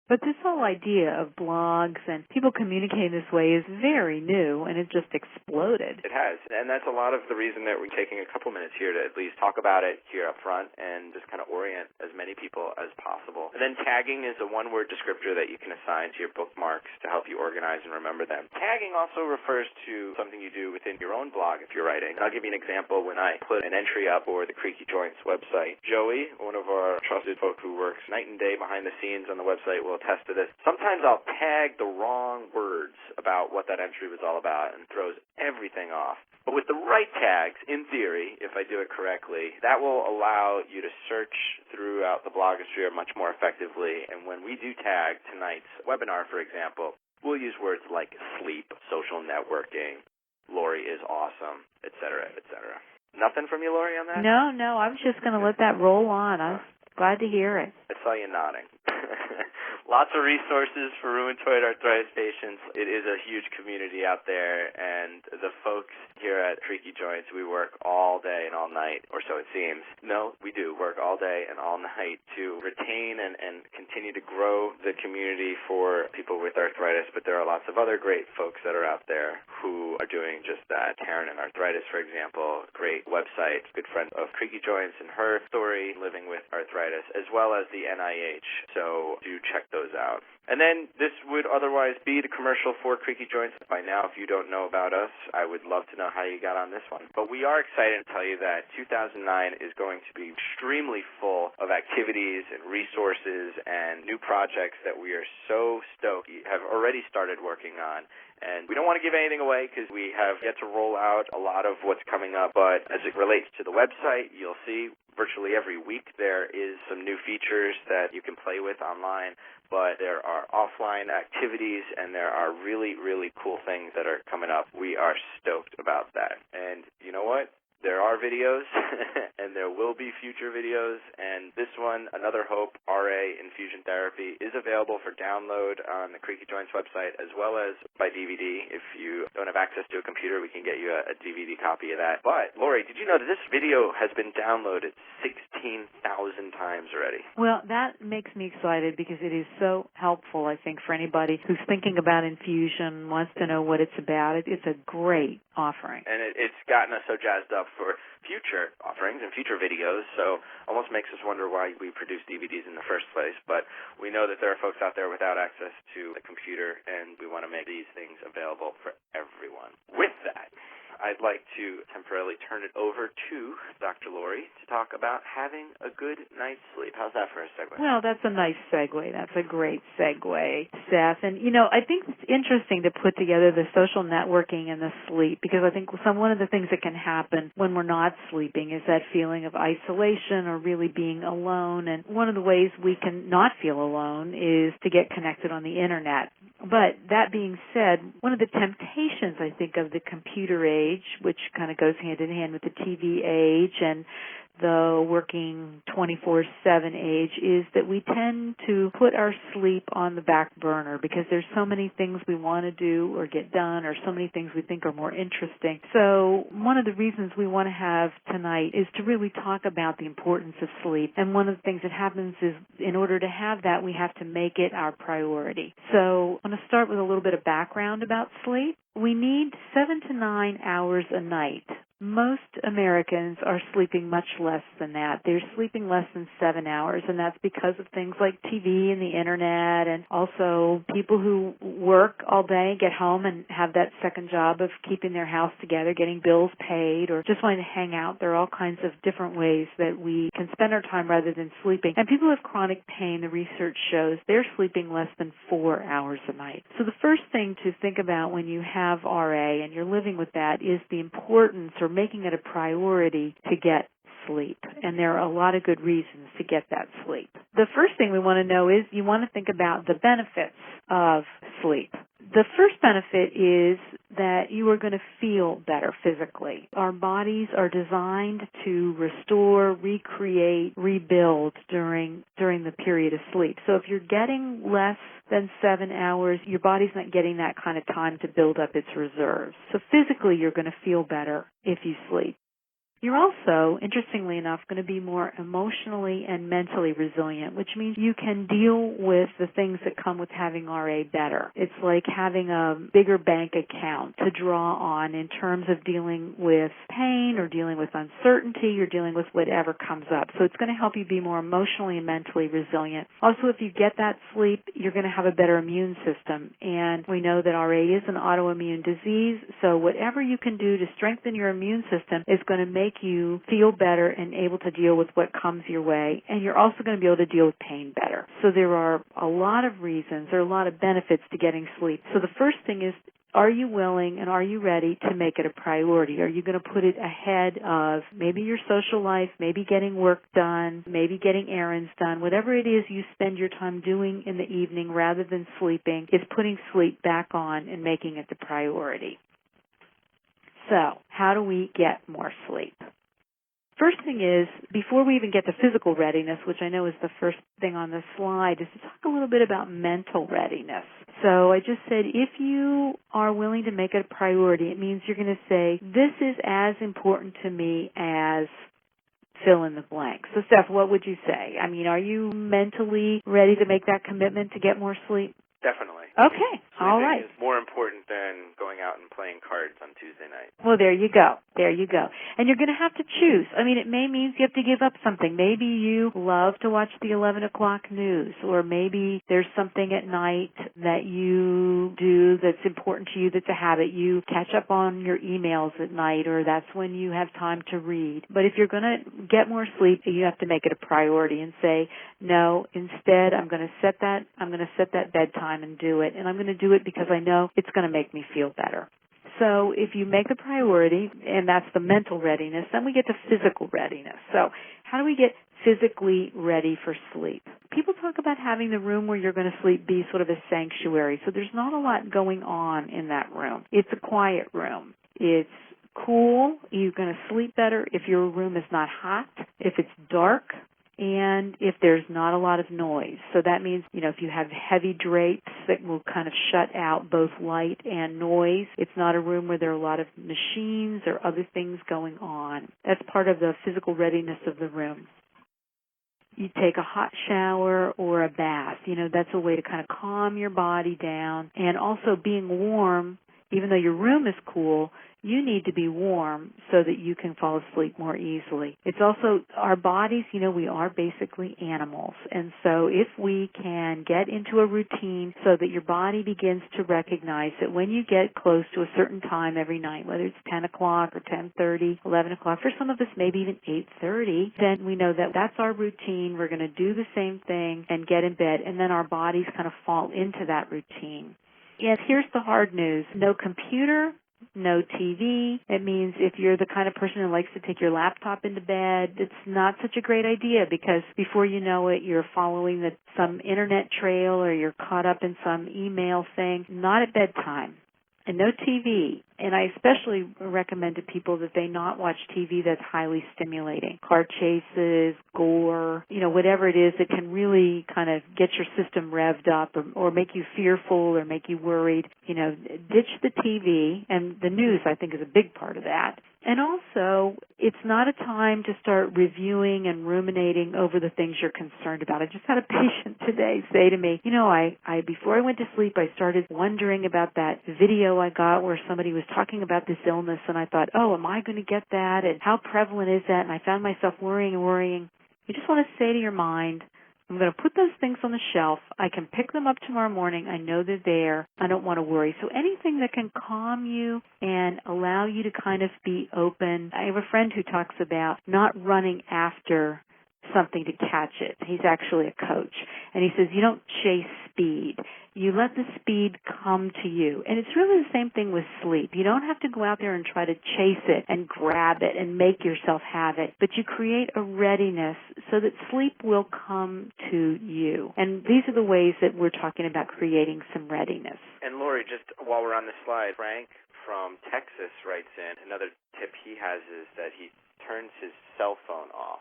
But this whole idea of blogs and people communicating this way is very new, and it just exploded. It has, and that's a lot of the reason that we're taking a couple minutes here to at least talk about it here up front and just kind of orient as many people as possible. And then tagging is a one-word descriptor that you can assign to your bookmarks to help you organize and remember them. Tagging also refers to something you do within your own blog if you're writing. And I'll give you an example. When I put an entry up for the Creaky Joints website, Joey, one of our trusted folk who works night and day behind the scenes on the website, will attest to this. Sometimes I'll tag the wrong words about what that entry was all about and throws everything off. But with the right tags, in theory, if I do it correctly, that will allow you to search throughout the blogosphere much more effectively. And when we do tag tonight's webinar, for example, we'll use words like sleep, social networking, Laurie is awesome, et cetera, et cetera. Nothing from you, Laurie, on that? No, I was just going to let that roll on. I'm glad to hear it. I saw you nodding. Lots of resources for rheumatoid arthritis patients. It is a huge community out there, and the folks here at Creaky Joints, we work all day and all night, or so it seems. No, we do work all day and all night to retain and continue to grow the community for people with arthritis, but there are lots of other great folks that are out there who are doing just that. Karen and Arthritis, for example, great website, good friend of Creaky Joints and her story, living with arthritis, as well as the NIH, so do check those out. And then this would otherwise be the commercial for Creaky Joints. By now, if you don't know about us, I would love to know how you got on this one. But we are excited to tell you that 2009 is going to be extremely full of activities and resources and new projects that we are so stoked have already started working on. And we don't want to give anything away because we have yet to roll out a lot of what's coming up. But as it relates to the website, you'll see virtually every week there is some new features that you can play with online. But there are offline activities, and there are really, really cool things that are coming up. We are stoked about that. And you know what? There are videos, and there will be future videos, and this one, Another Hope, RA Infusion Therapy, is available for download on the Creaky Joints website as well as by DVD. If you don't have access to a computer, we can get you a DVD copy of that. But, Laurie, did you know that this video has been downloaded 16,000 times already? Well, that makes me excited because it is so helpful, I think, for anybody who's thinking about infusion, wants to know what it's about. It's a great offering. And it's gotten us so jazzed up for future offerings and future videos, so almost makes us wonder why we produce DVDs in the first place. But we know that there are folks out there without access to a computer, and we want to make these things available for everyone. With that, I'd like to temporarily turn it over to Dr. Laurie to talk about having a good night's sleep. How's that for a segue? Well, that's a nice segue. That's a great segue, Seth. And, I think it's interesting to put together the social networking and the sleep, because I think one of the things that can happen when we're not sleeping is that feeling of isolation or really being alone. And one of the ways we can not feel alone is to get connected on the Internet. But that being said, one of the temptations, I think, of the computer age, which kind of goes hand in hand with the TV age and the working 24/7 age, is that we tend to put our sleep on the back burner because there's so many things we want to do or get done, or so many things we think are more interesting. So one of the reasons we want to have tonight is to really talk about the importance of sleep. And one of the things that happens is, in order to have that, we have to make it our priority. So I'm going to start with a little bit of background about sleep. We need 7 to 9 hours a night. Most Americans are sleeping much less than that. They're sleeping less than 7 hours, and that's because of things like TV and the Internet, and also people who work all day, get home, and have that second job of keeping their house together, getting bills paid, or just wanting to hang out. There are all kinds of different ways that we can spend our time rather than sleeping. And people with chronic pain, the research shows, they're sleeping less than 4 hours a night. So the first thing to think about when you have RA and you're living with that is the importance, or making it a priority, to get sleep. And there are a lot of good reasons to get that sleep. The first thing we want to know is you want to think about the benefits of sleep. The first benefit is that you are going to feel better physically. Our bodies are designed to restore, recreate, rebuild during the period of sleep. So if you're getting less than 7 hours, your body's not getting that kind of time to build up its reserves. So physically, you're going to feel better if you sleep. You're also, interestingly enough, going to be more emotionally and mentally resilient, which means you can deal with the things that come with having RA better. It's like having a bigger bank account to draw on in terms of dealing with pain or dealing with uncertainty or dealing with whatever comes up. So it's going to help you be more emotionally and mentally resilient. Also, if you get that sleep, you're going to have a better immune system. And we know that RA is an autoimmune disease, so whatever you can do to strengthen your immune system is going to make you feel better and able to deal with what comes your way. And you're also going to be able to deal with pain better. So there are a lot of reasons, there are a lot of benefits to getting sleep. So the first thing is, are you willing and are you ready to make it a priority? Are you going to put it ahead of maybe your social life, maybe getting work done, maybe getting errands done, whatever it is you spend your time doing in the evening rather than sleeping, is putting sleep back on and making it the priority. So, how do we get more sleep? First thing is, before we even get to physical readiness, which I know is the first thing on the slide, is to talk a little bit about mental readiness. So I just said, if you are willing to make it a priority, it means you're going to say, this is as important to me as fill in the blank. So, Seth, what would you say? I mean, are you mentally ready to make that commitment to get more sleep? Definitely. Okay. All right. Sleeping is more important than going out and playing cards on Tuesday night. Well, there you go. There you go. And you're going to have to choose. I mean, it may mean you have to give up something. Maybe you love to watch the 11 o'clock news, or maybe there's something at night that you do that's important to you that's a habit. You catch up on your emails at night, or that's when you have time to read. But if you're going to get more sleep, you have to make it a priority and say, no, instead I'm going to set that bedtime and do it. And I'm going to do it because I know it's going to make me feel better. So if you make the priority, and that's the mental readiness, then we get to physical readiness. So how do we get physically ready for sleep? People talk about having the room where you're going to sleep be sort of a sanctuary. So there's not a lot going on in that room. It's a quiet room. It's cool. You're going to sleep better if your room is not hot, if it's dark, and if there's not a lot of noise. So that means, if you have heavy drapes that will kind of shut out both light and noise, it's not a room where there are a lot of machines or other things going on. That's part of the physical readiness of the room. You take a hot shower or a bath. That's a way to kind of calm your body down. And also being warm, even though your room is cool, you need to be warm so that you can fall asleep more easily. It's also our bodies, we are basically animals. And so if we can get into a routine so that your body begins to recognize that when you get close to a certain time every night, whether it's 10 o'clock or 10:30, 11 o'clock, for some of us maybe even 8:30, then we know that that's our routine. We're going to do the same thing and get in bed, and then our bodies kind of fall into that routine. Yes, here's the hard news. No computer, no TV. It means if you're the kind of person who likes to take your laptop into bed, it's not such a great idea, because before you know it, you're following some internet trail or you're caught up in some email thing. Not at bedtime. And no TV. And I especially recommend to people that they not watch TV that's highly stimulating. Car chases, gore, whatever it is that can really kind of get your system revved up or make you fearful or make you worried. Ditch the TV, and the news, I think, is a big part of that. And also, it's not a time to start reviewing and ruminating over the things you're concerned about. I just had a patient today say to me, I before I went to sleep, I started wondering about that video I got where somebody was talking about this illness, and I thought, am I going to get that? And how prevalent is that? And I found myself worrying and worrying. You just want to say to your mind, I'm going to put those things on the shelf. I can pick them up tomorrow morning. I know they're there. I don't want to worry. So anything that can calm you and allow you to kind of be open. I have a friend who talks about not running after something to catch it. He's actually a coach. And he says you don't chase speed. You let the speed come to you. And it's really the same thing with sleep. You don't have to go out there and try to chase it and grab it and make yourself have it, but you create a readiness so that sleep will come to you. And these are the ways that we're talking about creating some readiness. And Laurie, just while we're on the slide, Frank from Texas writes in, another tip he has is that he turns his cell phone off.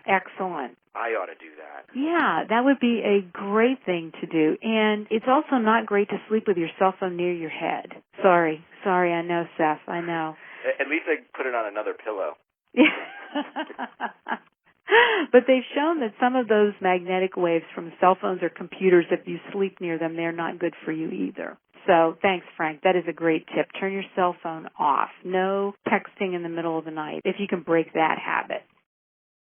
Excellent. I ought to do that. Yeah, that would be a great thing to do. And it's also not great to sleep with your cell phone near your head. Sorry, I know, Seth, I know. At least I put it on another pillow. But they've shown that some of those magnetic waves from cell phones or computers, if you sleep near them, they're not good for you either. So thanks, Frank. That is a great tip. Turn your cell phone off. No texting in the middle of the night if you can break that habit.